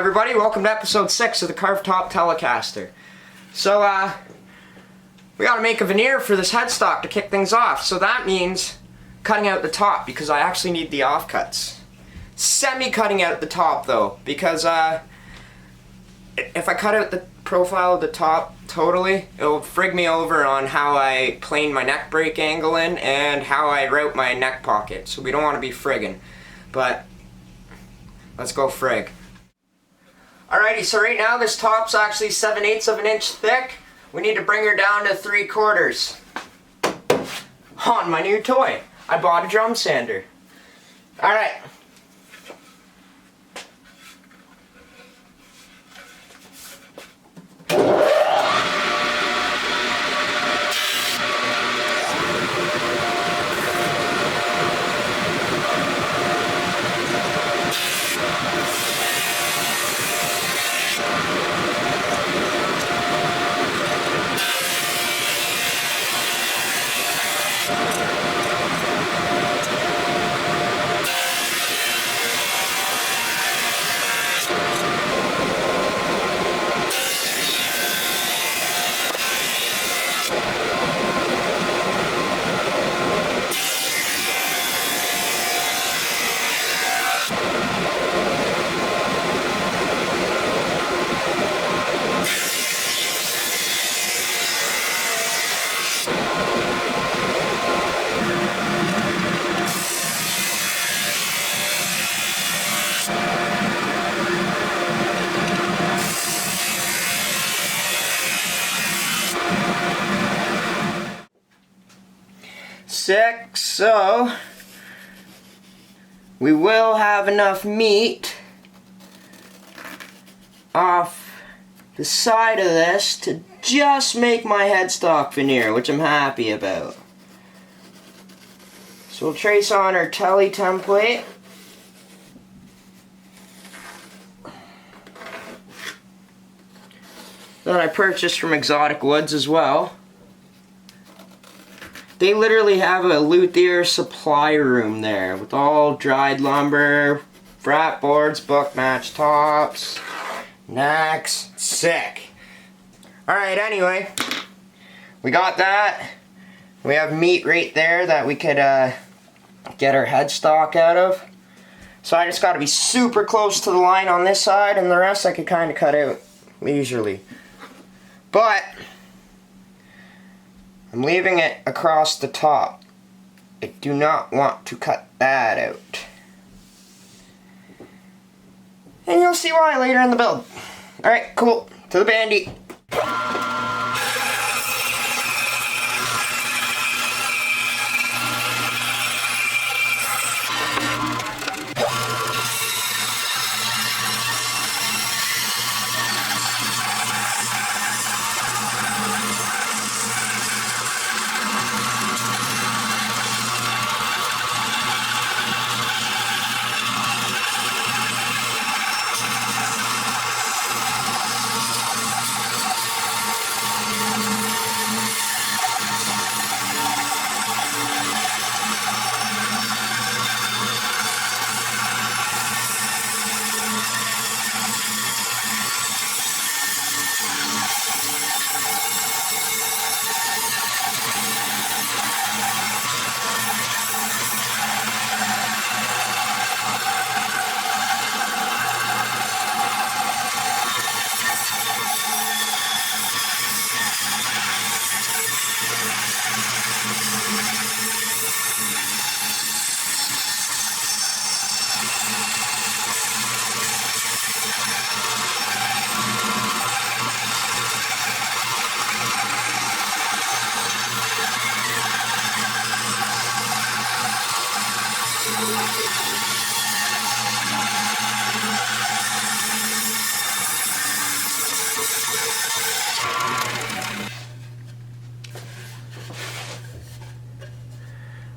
everybody, welcome to episode 6 of the Carved Top Telecaster. So, we gotta make a veneer for this headstock to kick things off, so that means cutting out the top, because I actually need the offcuts. Semi-cutting out the top, though, because, if I cut out the profile of the top totally, it'll frig me over on how I plane my neck break angle in, and how I route my neck pocket, so we don't want to be friggin'. But, let's go frig. Alrighty, so right now this top's actually 7/8 of an inch thick. We need to bring her down to 3/4. On my new toy. I bought a drum sander. Alright. So we will have enough meat off the side of this to just make my headstock veneer, which I'm happy about. So we'll trace on our Tele template. That I purchased from Exotic Woods as well. They literally have a luthier supply room there with all dried lumber, frat boards, book match tops, necks. Sick. Alright, anyway, we got that. We have meat right there that we could get our headstock out of. So I just got to be super close to the line on this side, and the rest I could kind of cut out leisurely. But I'm leaving it across the top. I do not want to cut that out. And you'll see why later in the build. Alright, cool. To the bandy.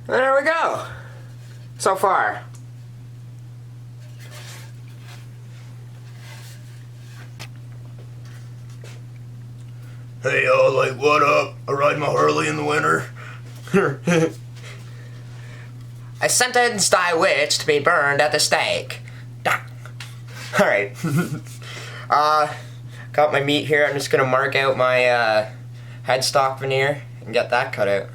There we go. So far. Hey y'all, like, what up? I ride my Harley in the winter. I sentenced thy witch to be burned at the stake. Alright. Got my meat here. I'm just gonna mark out my headstock veneer and get that cut out.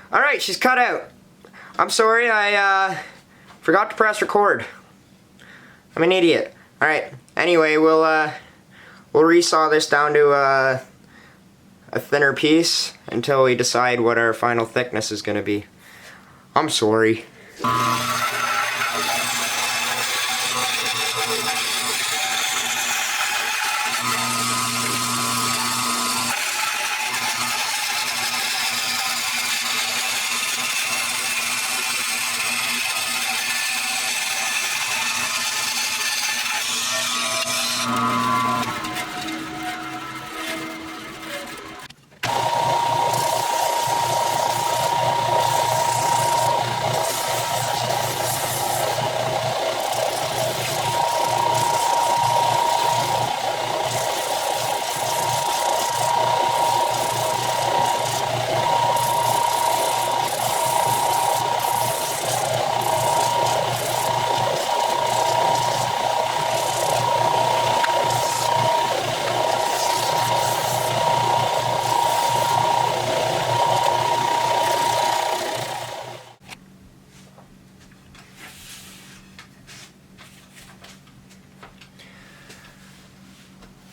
Alright, she's cut out. I'm sorry, I forgot to press record. I'm an idiot. Alright, anyway, we'll resaw this down to a thinner piece until we decide what our final thickness is going to be. I'm sorry.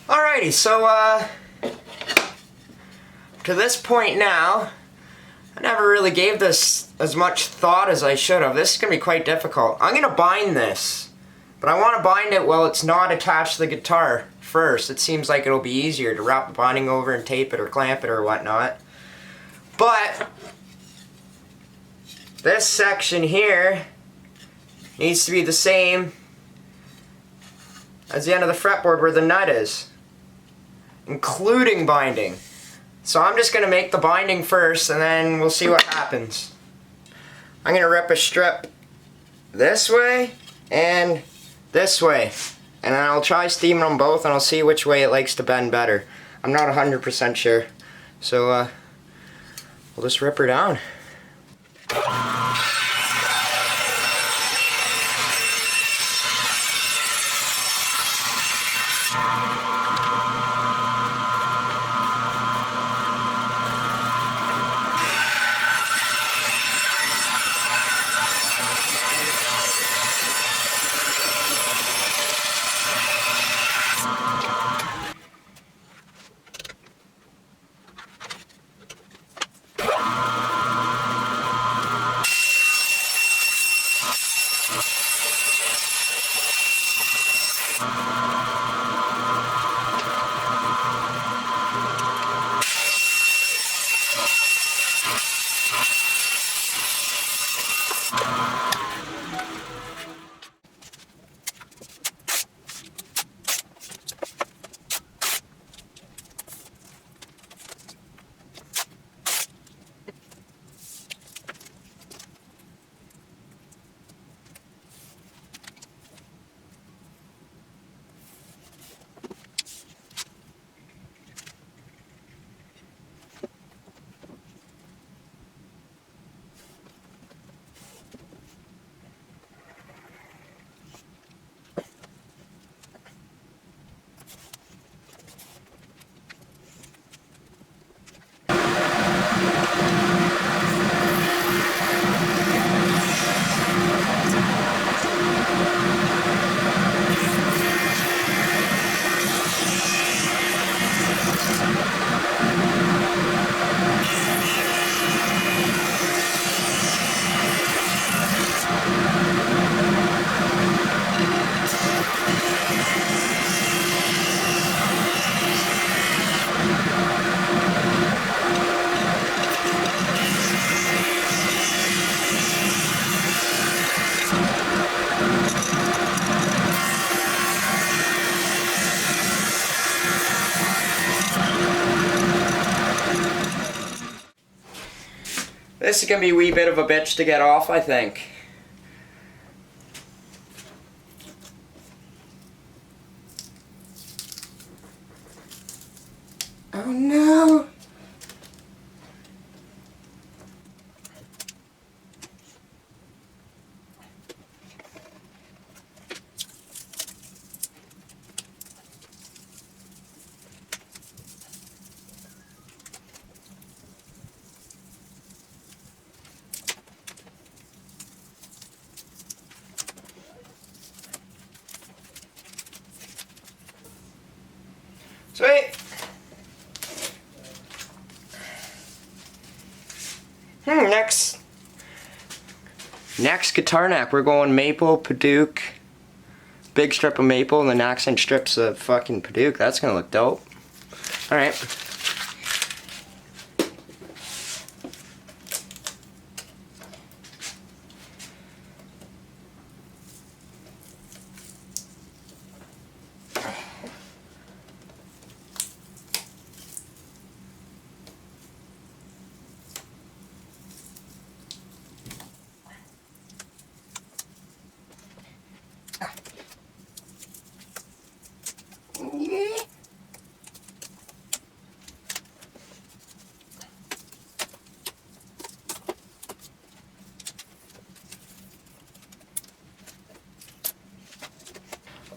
Alrighty, so to this point now, I never really gave this as much thought as I should have. This is going to be quite difficult. I'm going to bind this, but I want to bind it while it's not attached to the guitar first. It seems like it'll be easier to wrap the binding over and tape it or clamp it or whatnot. But this section here needs to be the same as the end of the fretboard where the nut is, including binding. So I'm just going to make the binding first and then we'll see what happens. I'm going to rip a strip this way and this way, and then I'll try steaming them both and I'll see which way it likes to bend better. I'm not 100% sure, so we'll just rip her down. This is gonna be a wee bit of a bitch to get off, I think. Oh no! Sweet! Next guitar neck, we're going maple, padauk, big strip of maple, and then accent strips of fucking padauk. That's gonna look dope. Alright.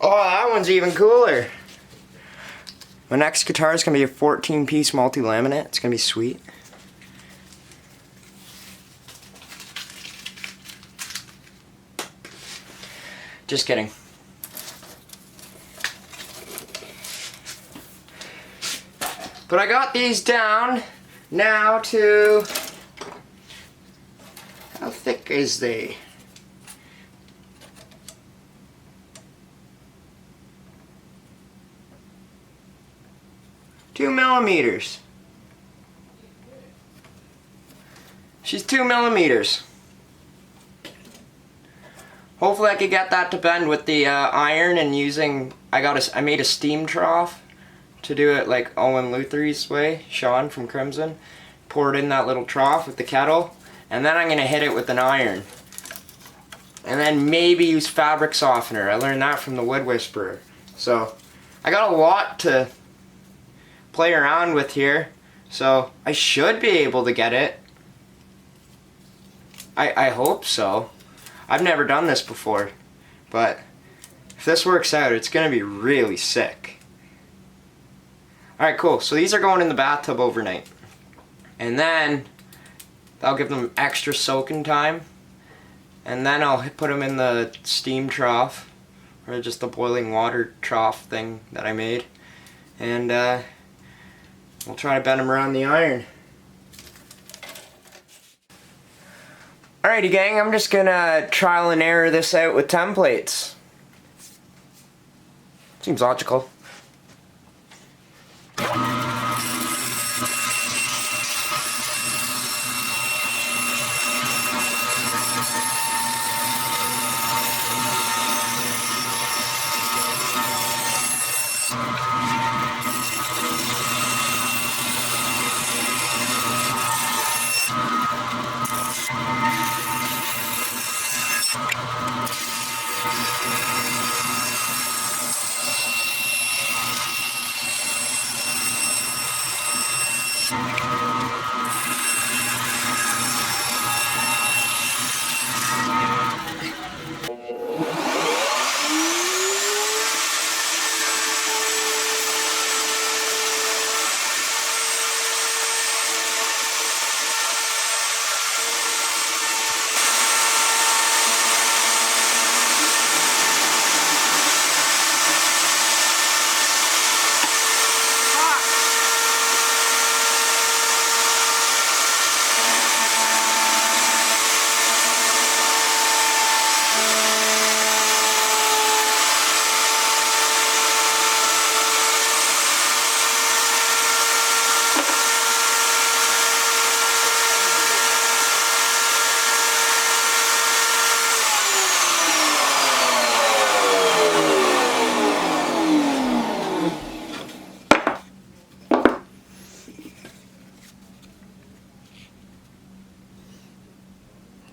Oh, that one's even cooler. My next guitar is going to be a 14-piece multi-laminate. It's going to be sweet. Just kidding. But I got these down now to... How thick is they? Two millimeters. She's 2 millimeters. Hopefully I could get that to bend with the iron and using, I made a steam trough to do it like Owen Luther's way, Sean from Crimson. Pour it in that little trough with the kettle, and then I'm gonna hit it with an iron. And then maybe use fabric softener. I learned that from the Wood Whisperer. So I got a lot to play around with here, so I should be able to get it. I hope so. I've never done this before, but if this works out, it's gonna be really sick. Alright, cool. So these are going in the bathtub overnight. And then I'll give them extra soaking time. And then I'll put them in the steam trough, or just the boiling water trough thing that I made. And we'll try to bend them around the iron. Alrighty gang, I'm just gonna trial and error this out with templates. Seems logical.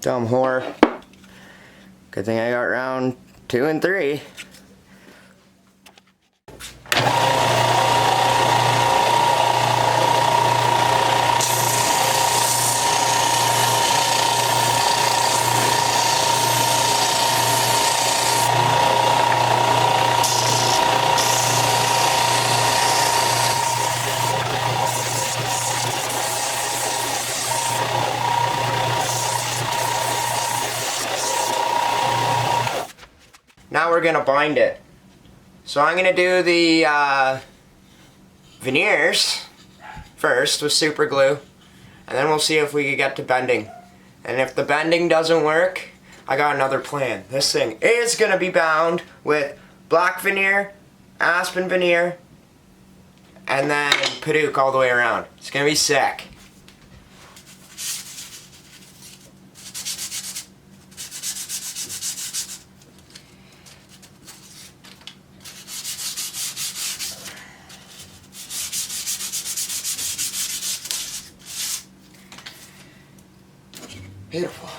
Dumb whore. Good thing I got round 2 and 3. Now we're gonna bind it. So I'm gonna do the veneers first with super glue, and then we'll see if we can get to bending. And if the bending doesn't work, I got another plan. This thing is gonna be bound with black veneer, aspen veneer, and then padauk all the way around. It's gonna be sick. Beautiful.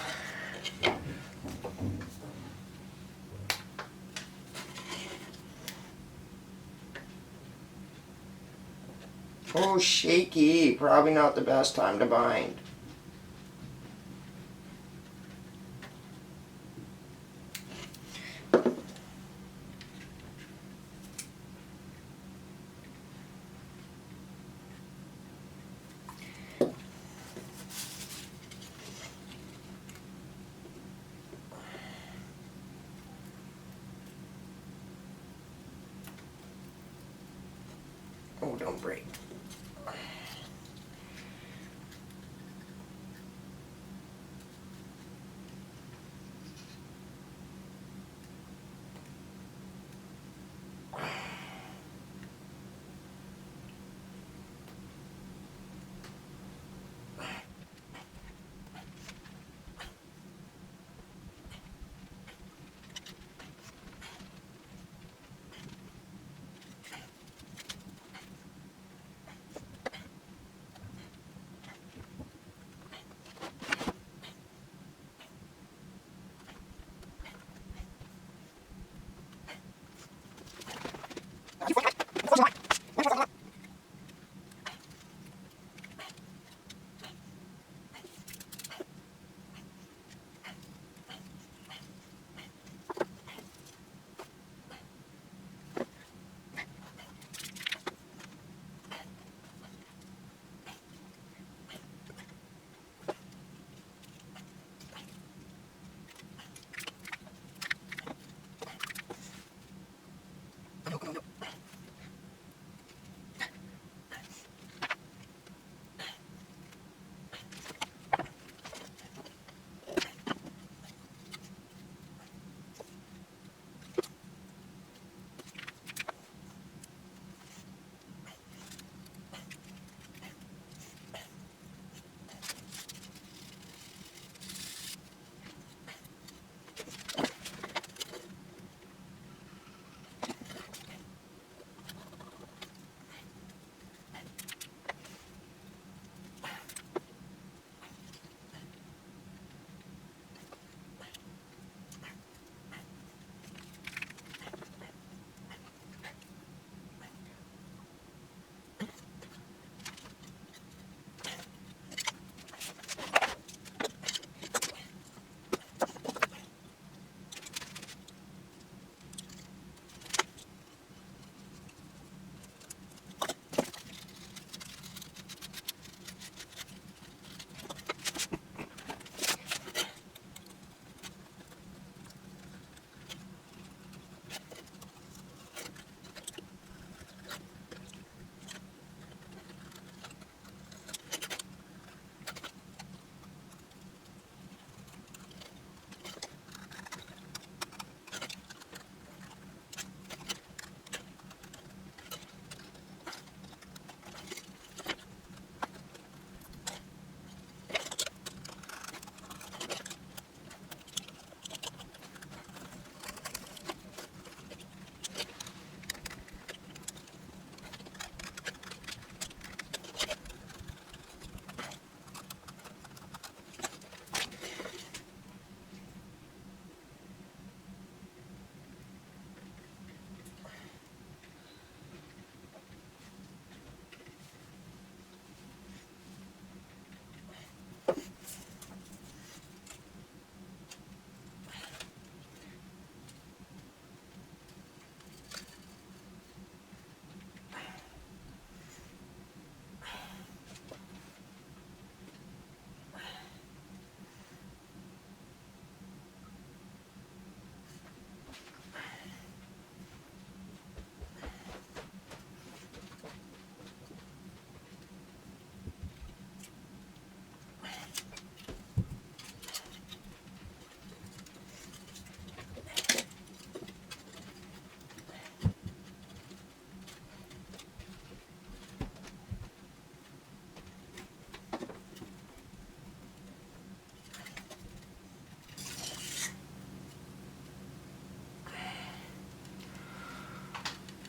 Oh, shaky. Probably not the best time to bind. Oh, don't break.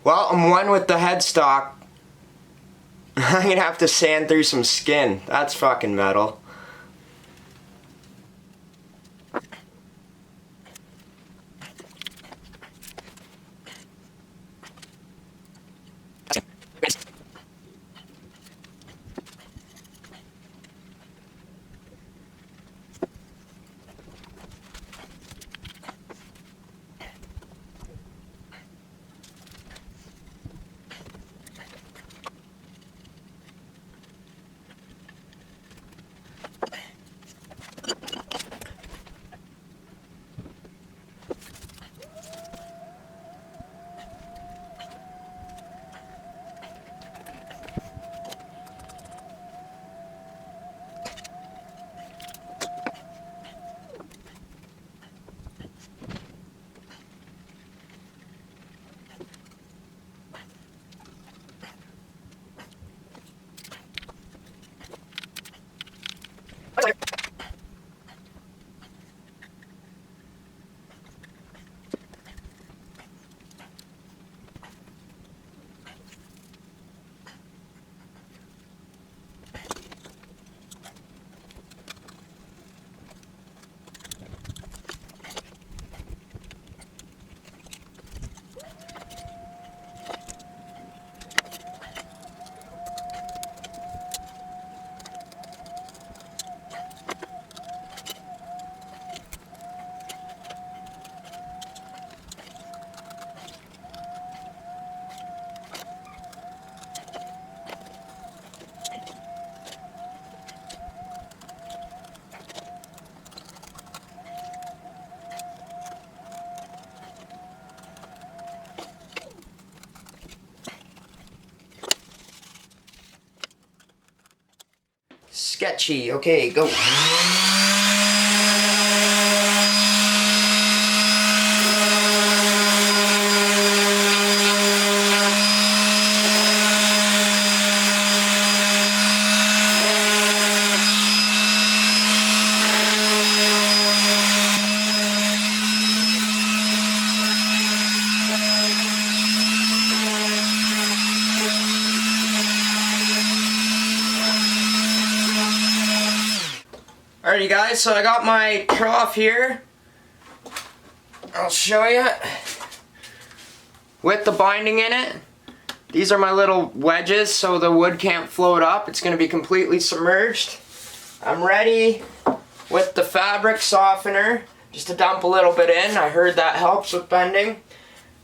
Well, I'm one with the headstock. I'm gonna have to sand through some skin. That's fucking metal. Sketchy. Okay, go. Alrighty guys, so I got my trough here. I'll show you. With the binding in it. These are my little wedges so the wood can't float up. It's going to be completely submerged. I'm ready with the fabric softener just to dump a little bit in. I heard that helps with bending.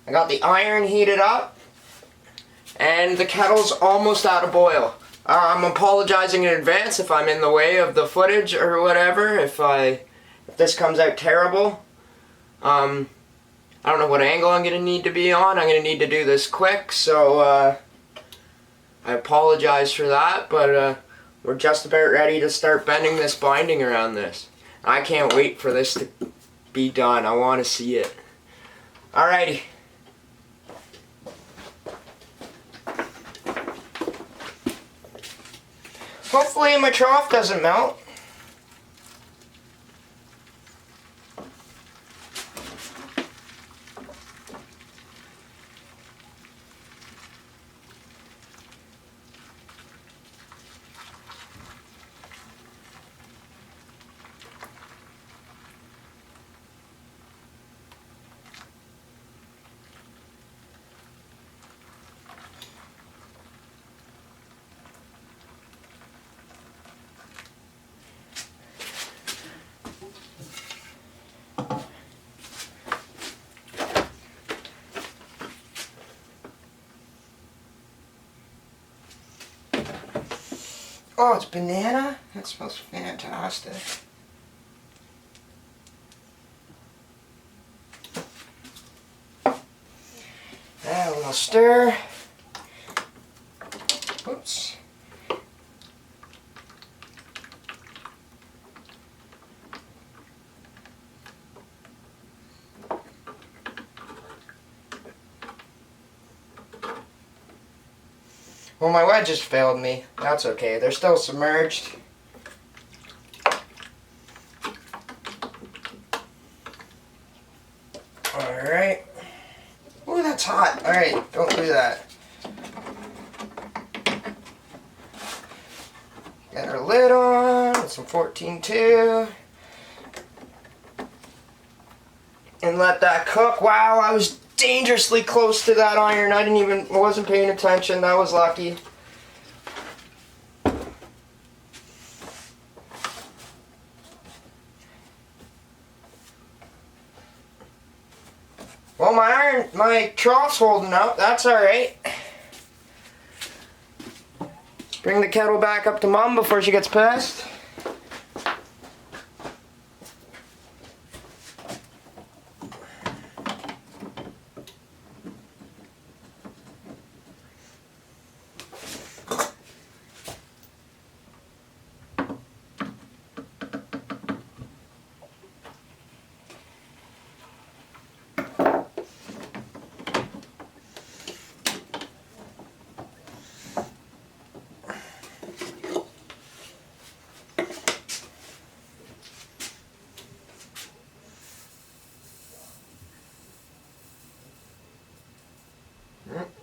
I got the iron heated up and the kettle's almost out of boil. I'm apologizing in advance if I'm in the way of the footage or whatever, if this comes out terrible. I don't know what angle I'm going to need to be on. I'm going to need to do this quick, so I apologize for that, but we're just about ready to start bending this binding around this. I can't wait for this to be done. I want to see it. Alrighty. Hopefully my trough doesn't melt. Oh, it's banana? That smells fantastic. A little stir. Oops. Well, my wedges failed me. That's okay. They're still submerged. Alright. Ooh, that's hot. Alright, don't do that. Get our lid on with some 14-2. And let that cook. Wow, I was dangerously close to that iron. I wasn't paying attention. That was lucky. Well, my trough's holding up. That's alright. Bring the kettle back up to Mom before she gets pissed.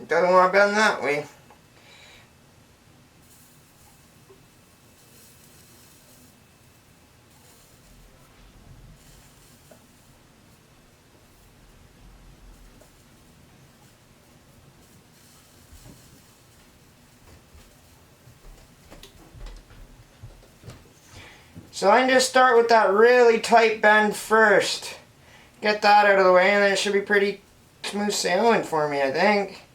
Doesn't want to bend that way. So I can just start with that really tight bend first. Get that out of the way and then it should be pretty smooth sailing for me, I think.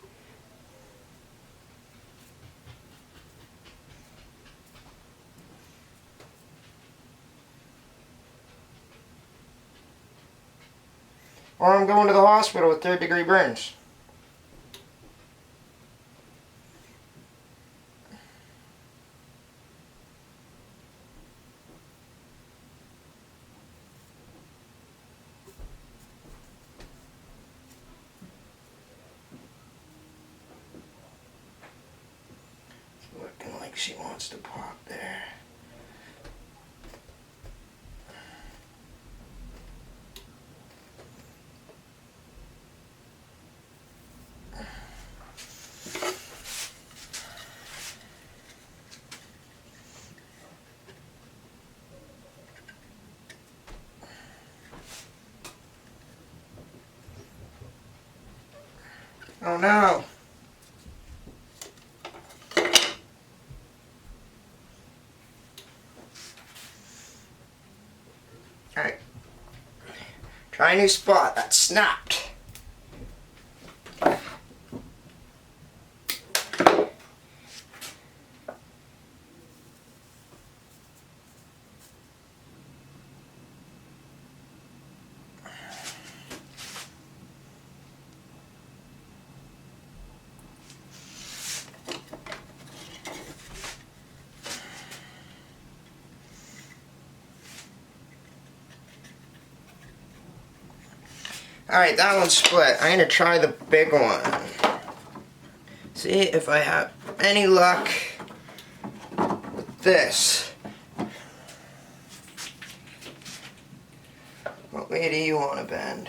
Or I'm going to the hospital with 3rd-degree burns. Looking like she wants to pop there. Oh no! Alright. Try a new spot. That snapped. Alright, that one's split. I'm going to try the big one. See if I have any luck with this. What way do you want to bend?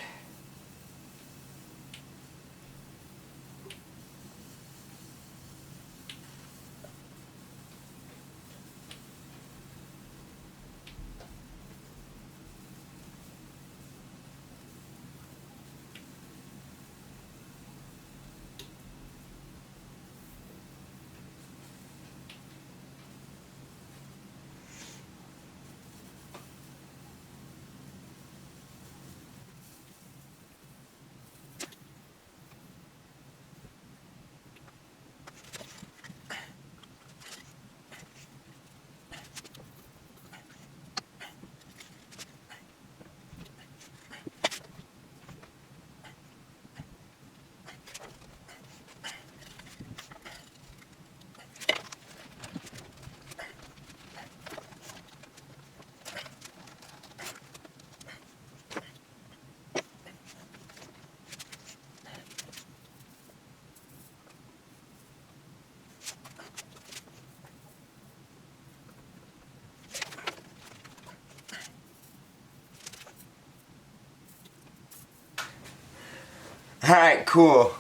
Alright, cool.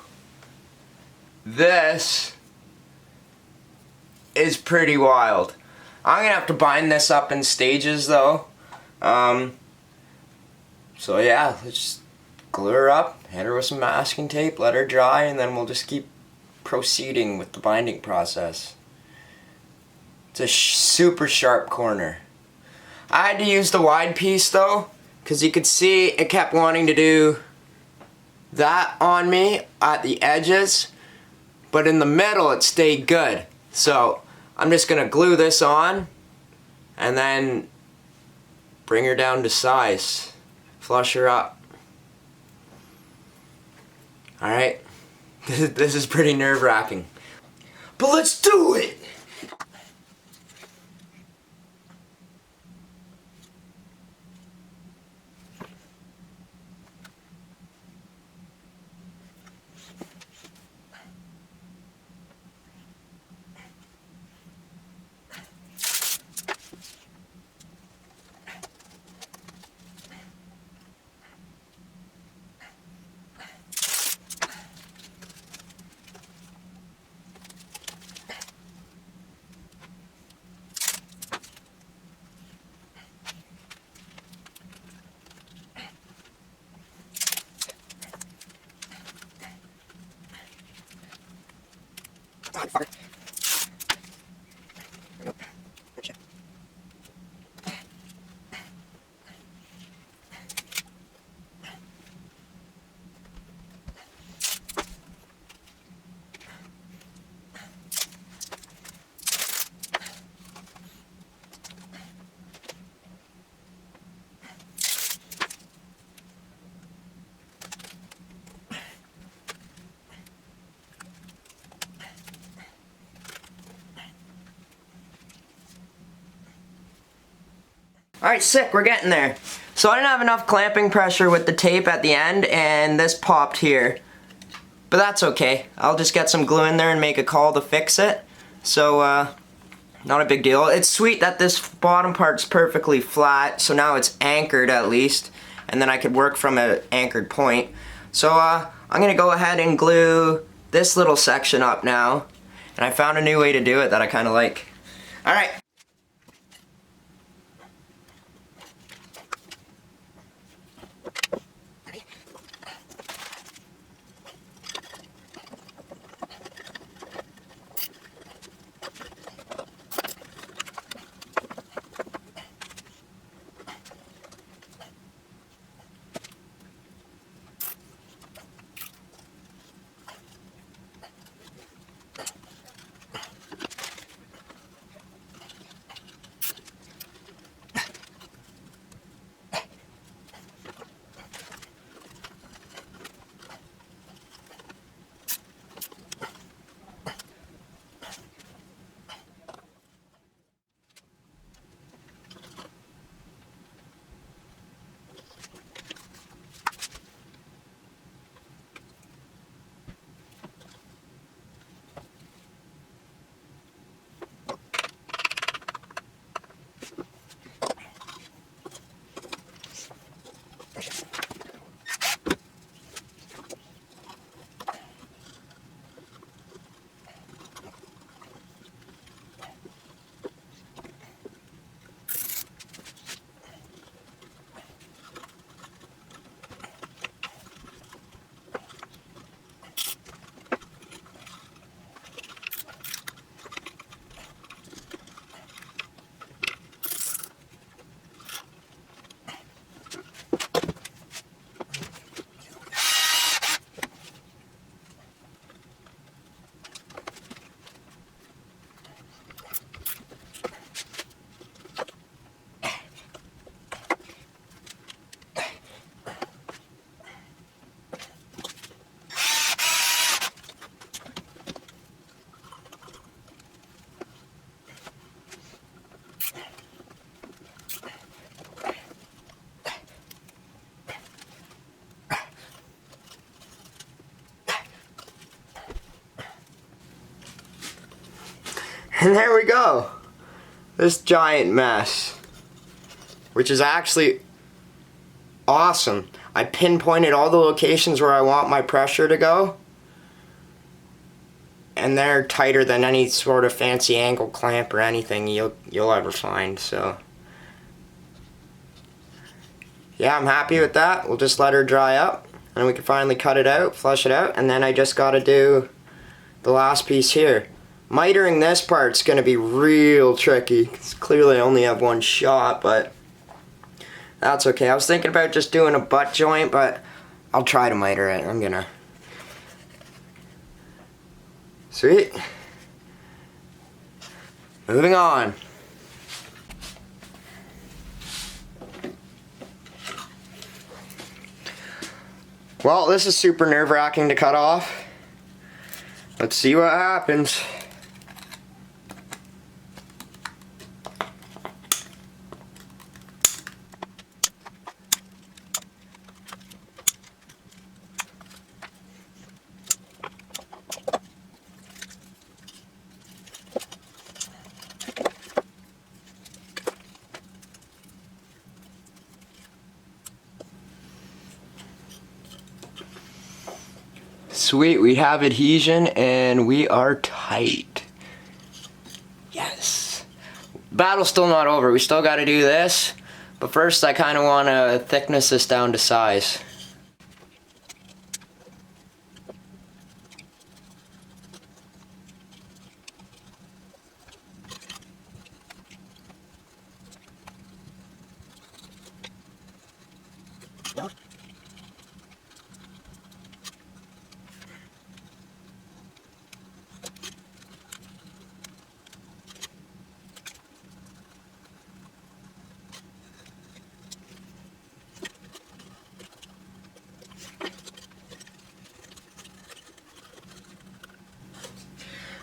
This is pretty wild. I'm gonna have to bind this up in stages though. So yeah, let's just glue her up, hit her with some masking tape, let her dry, and then we'll just keep proceeding with the binding process. It's a super sharp corner. I had to use the wide piece though, because you could see it kept wanting to do that on me at the edges, but in the middle it stayed good. So I'm just gonna glue this on and then bring her down to size, flush her up. Alright, this is pretty nerve-wracking, but let's do it! Alright, sick, we're getting there. So I didn't have enough clamping pressure with the tape at the end, and this popped here. But that's okay. I'll just get some glue in there and make a call to fix it. So, not a big deal. It's sweet that this bottom part's perfectly flat, so now it's anchored at least, and then I could work from an anchored point. So, I'm gonna go ahead and glue this little section up now, and I found a new way to do it that I kinda like. Alright. And there we go. This giant mess. Which is actually awesome. I pinpointed all the locations where I want my pressure to go, and they're tighter than any sort of fancy angle clamp or anything you'll ever find. So yeah, I'm happy with that. We'll just let her dry up, and we can finally cut it out, flush it out, and then I just got to do the last piece here. Mitering this part's going to be real tricky, 'cause clearly I only have one shot, but that's okay. I was thinking about just doing a butt joint, but I'll try to miter it. I'm gonna. Sweet. Moving on. Well, this is super nerve-wracking to cut off. Let's see what happens. Sweet, we have adhesion and we are tight. Yes. Battle's still not over. We still got to do this. But first I kind of want to thickness this down to size.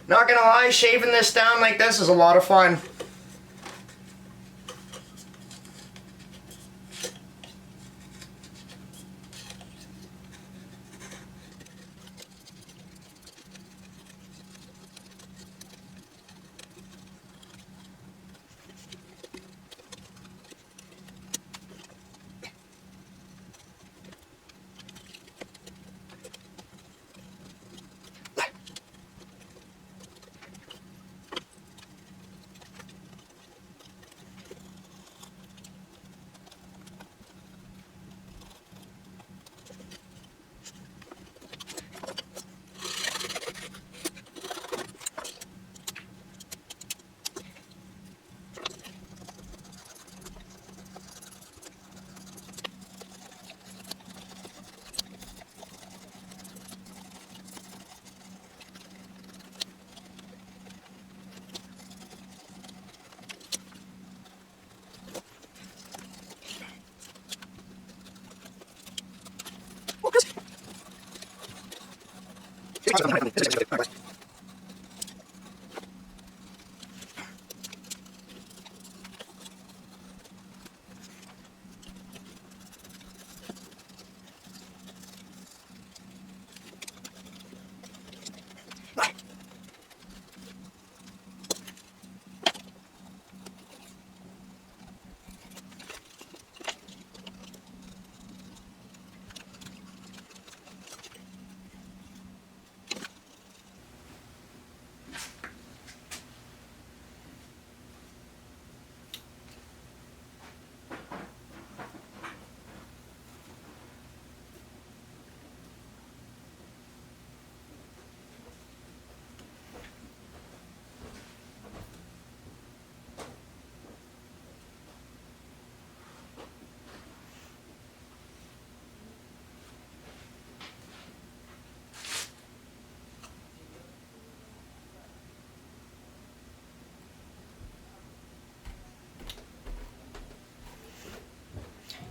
Not gonna lie, shaving this down like this is a lot of fun.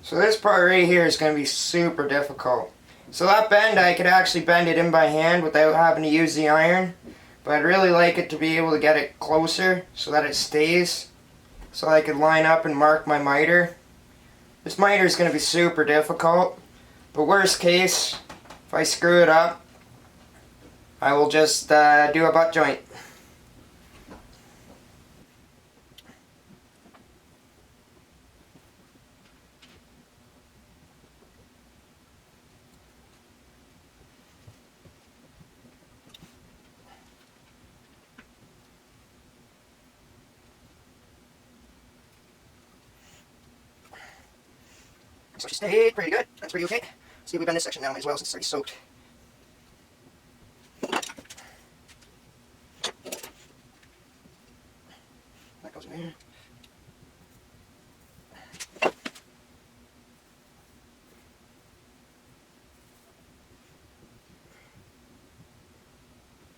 So this part right here is going to be super difficult. So that bend, I could actually bend it in by hand without having to use the iron. But I'd really like it to be able to get it closer so that it stays. So I could line up and mark my miter. This miter is going to be super difficult. But worst case, if I screw it up, I will just do a butt joint. So she stayed pretty good. That's pretty okay. Let's see if we bend this section down as well since it's already soaked. That goes in there.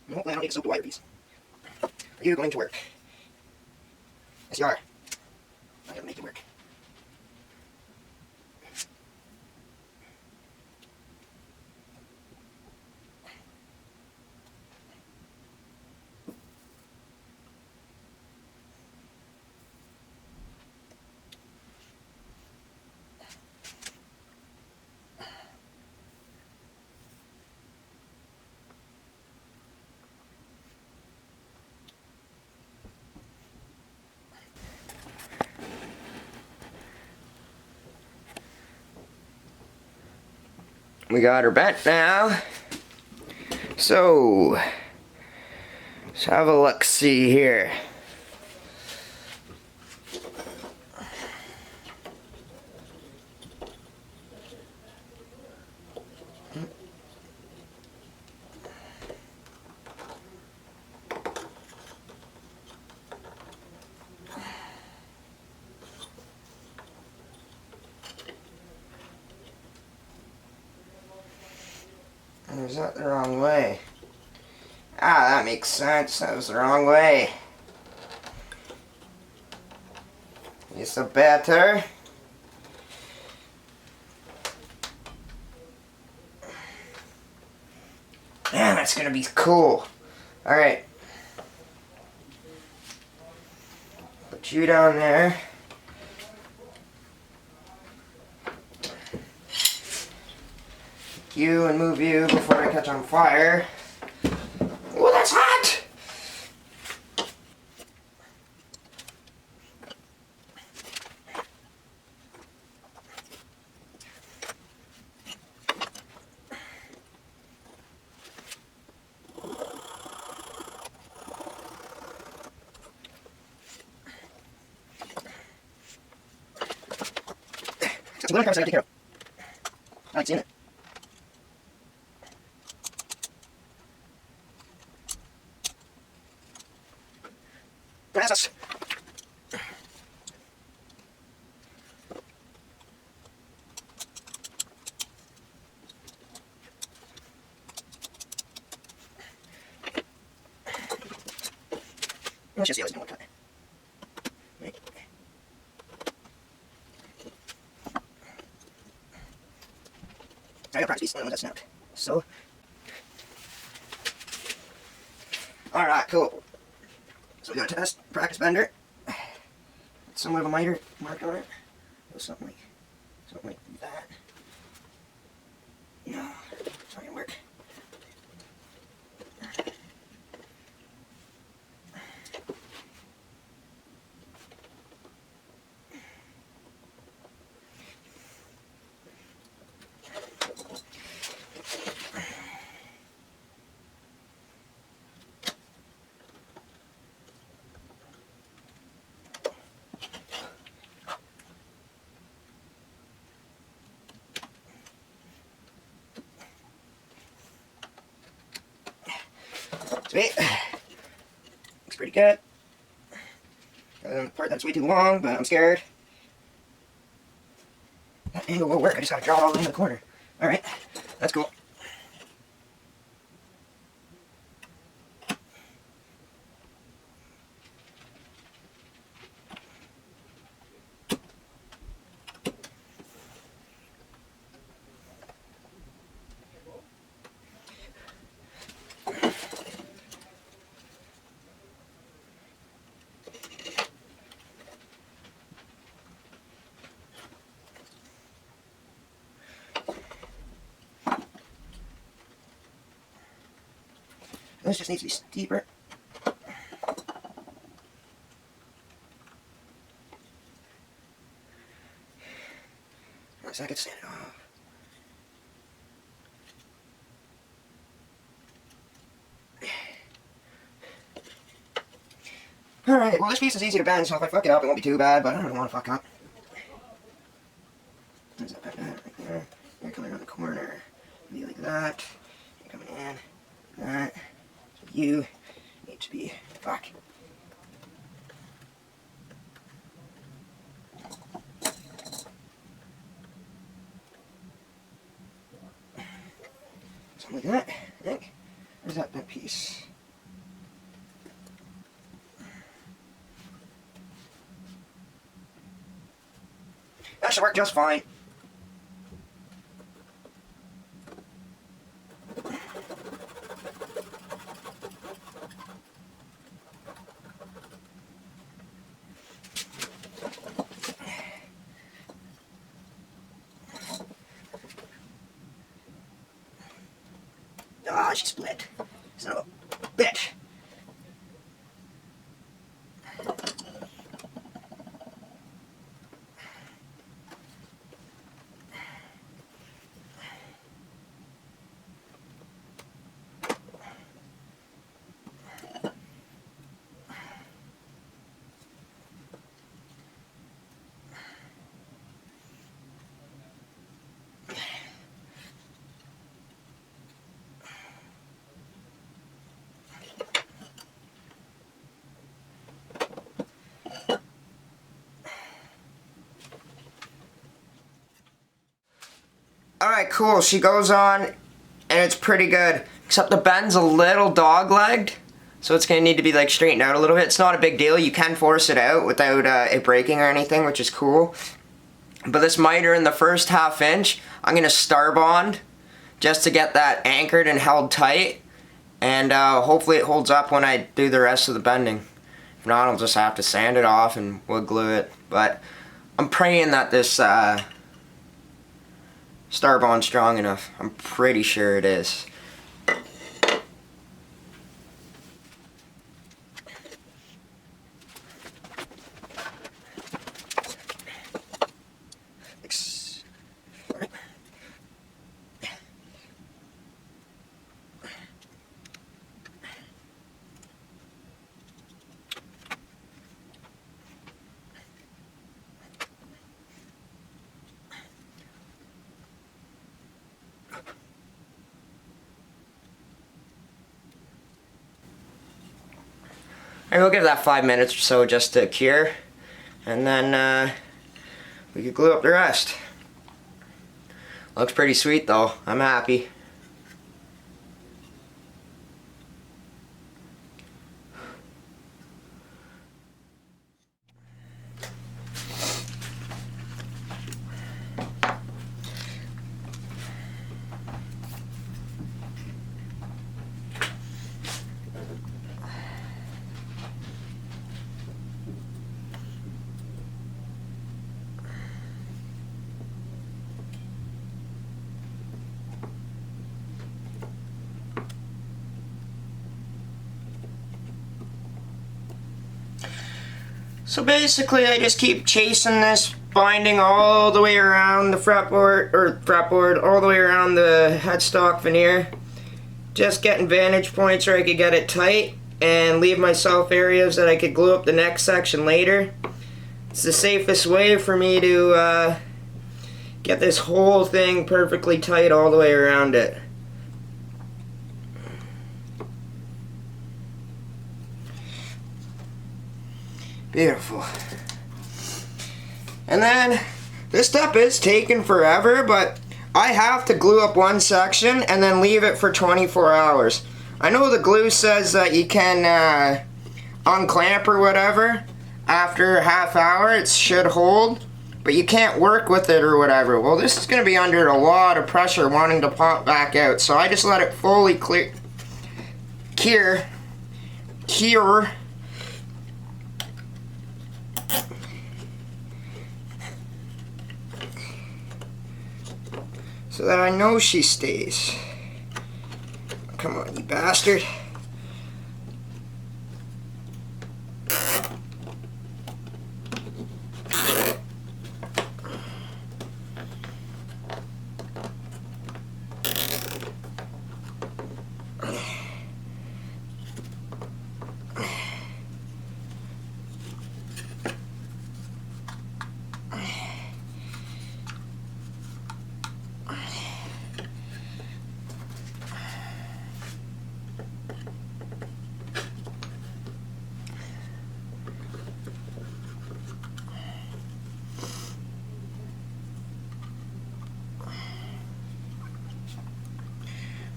No, I don't need to soak the wire piece. Are you going to work? Yes, you are. I gotta make it work. We got her bent now. So, let's have a look-see here. Or is that the wrong way? Ah, that makes sense. That was the wrong way. Is it better? Man, that's gonna be cool. Alright. Put you down there. You and move you before I catch on fire. Oh, that's hot! It's a little camera, so I gotta take care of. I like seeing it. That's us. Let's just see how it's going to cut. Right. I got practice piece, that snapped. So. Alright, cool. So we're going to test practice bender. Somewhat of a miter mark on it. Something like that. No, it's not going to work. Sweet. Looks pretty good. The part that's way too long, but I'm scared. That angle will work. I just gotta draw it all the way in the corner. Alright, that's cool. This just needs to be steeper. So I can sand it off. Alright, well this piece is easy to bend, so if I fuck it up it won't be too bad, but I don't want to fuck up. There's that back right there. You're coming around the corner. Be like that. You're coming in. That. You need to be. Fuck. Something like that. I think. Where's that piece? That should work just fine. Ah, she split. Son of a bitch. Alright, cool. She goes on, and it's pretty good. Except the bend's a little dog-legged, so it's going to need to be like straightened out a little bit. It's not a big deal. You can force it out without it breaking or anything, which is cool. But this miter in the first half inch, I'm going to star bond just to get that anchored and held tight. And hopefully it holds up when I do the rest of the bending. If not, I'll just have to sand it off and we'll glue it. But I'm praying that this star bond's strong enough. I'm pretty sure it is. And we'll give that 5 minutes or so just to cure, and then we can glue up the rest. Looks pretty sweet though. I'm happy. So basically I just keep chasing this binding all the way around the fretboard, all the way around the headstock veneer. Just getting vantage points where I could get it tight and leave myself areas that I could glue up the next section later. It's the safest way for me to get this whole thing perfectly tight all the way around it. Beautiful. And then, this step is taking forever, but I have to glue up one section and then leave it for 24 hours. I know the glue says that you can unclamp or whatever after a half hour, it should hold, but you can't work with it or whatever. Well, this is going to be under a lot of pressure wanting to pop back out, so I just let it fully cure. So that I know she stays. Come on, you bastard.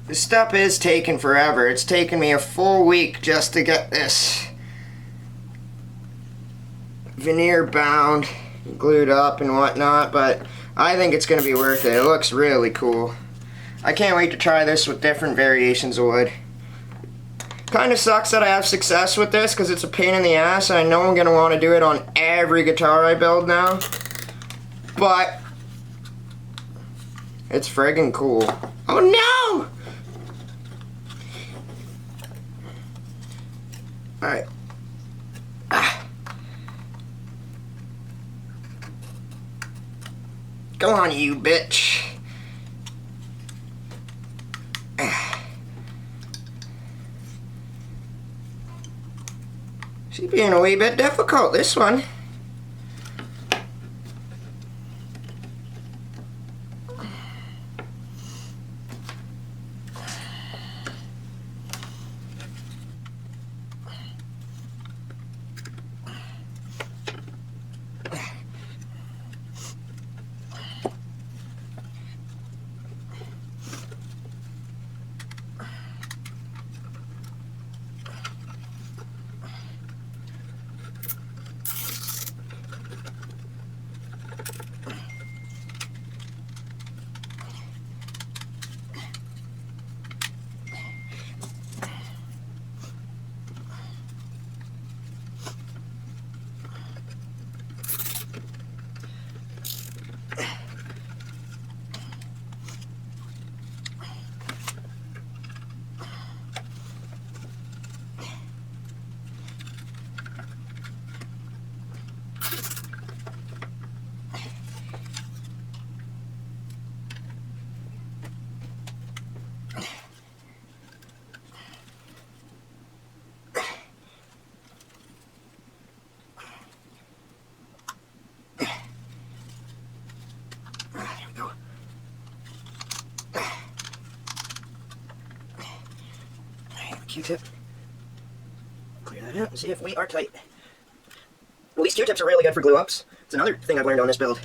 This step is taking forever. It's taken me a full week just to get this veneer bound, glued up and whatnot, but I think it's going to be worth it. It looks really cool. I can't wait to try this with different variations of wood. Kind of sucks that I have success with this because it's a pain in the ass, and I know I'm going to want to do it on every guitar I build now, but it's friggin' cool. Oh no! Alright. Go on, you bitch. She's being a wee bit difficult, this one. Q-tip. Clear that out and see if we are tight. Well, these Q-tips are really good for glue-ups. It's another thing I've learned on this build.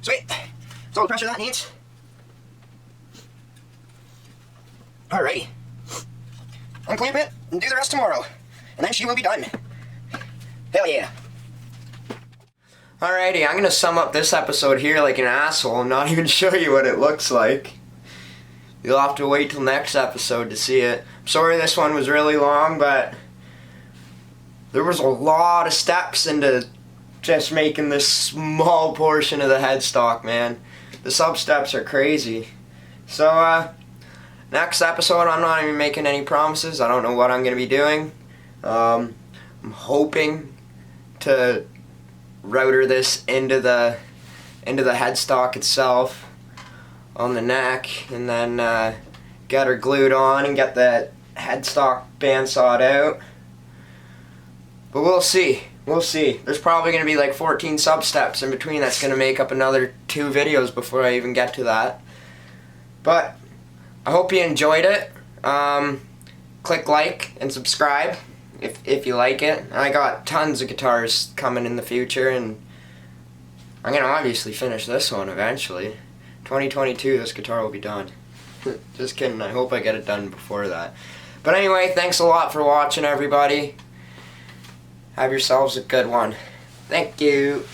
Sweet. That's all the pressure that needs. Alrighty. Unclamp it and do the rest tomorrow. And then she will be done. Hell yeah. Alrighty, I'm gonna sum up this episode here like an asshole and not even show you what it looks like. You'll have to wait till next episode to see it. I'm sorry this one was really long, but there was a lot of steps into just making this small portion of the headstock, man. The sub steps are crazy. So, next episode, I'm not even making any promises. I don't know what I'm going to be doing. I'm hoping to router this into the headstock itself on the neck, and then get her glued on and get that headstock bandsawed out. But we'll see. We'll see. There's probably going to be like 14 sub-steps in between that's going to make up another 2 videos before I even get to that. But I hope you enjoyed it. Click like and subscribe if you like it. I got tons of guitars coming in the future, and I'm going to obviously finish this one eventually. 2022, this guitar will be done. Just kidding. I hope I get it done before that. But anyway, thanks a lot for watching, everybody. Have yourselves a good one. Thank you.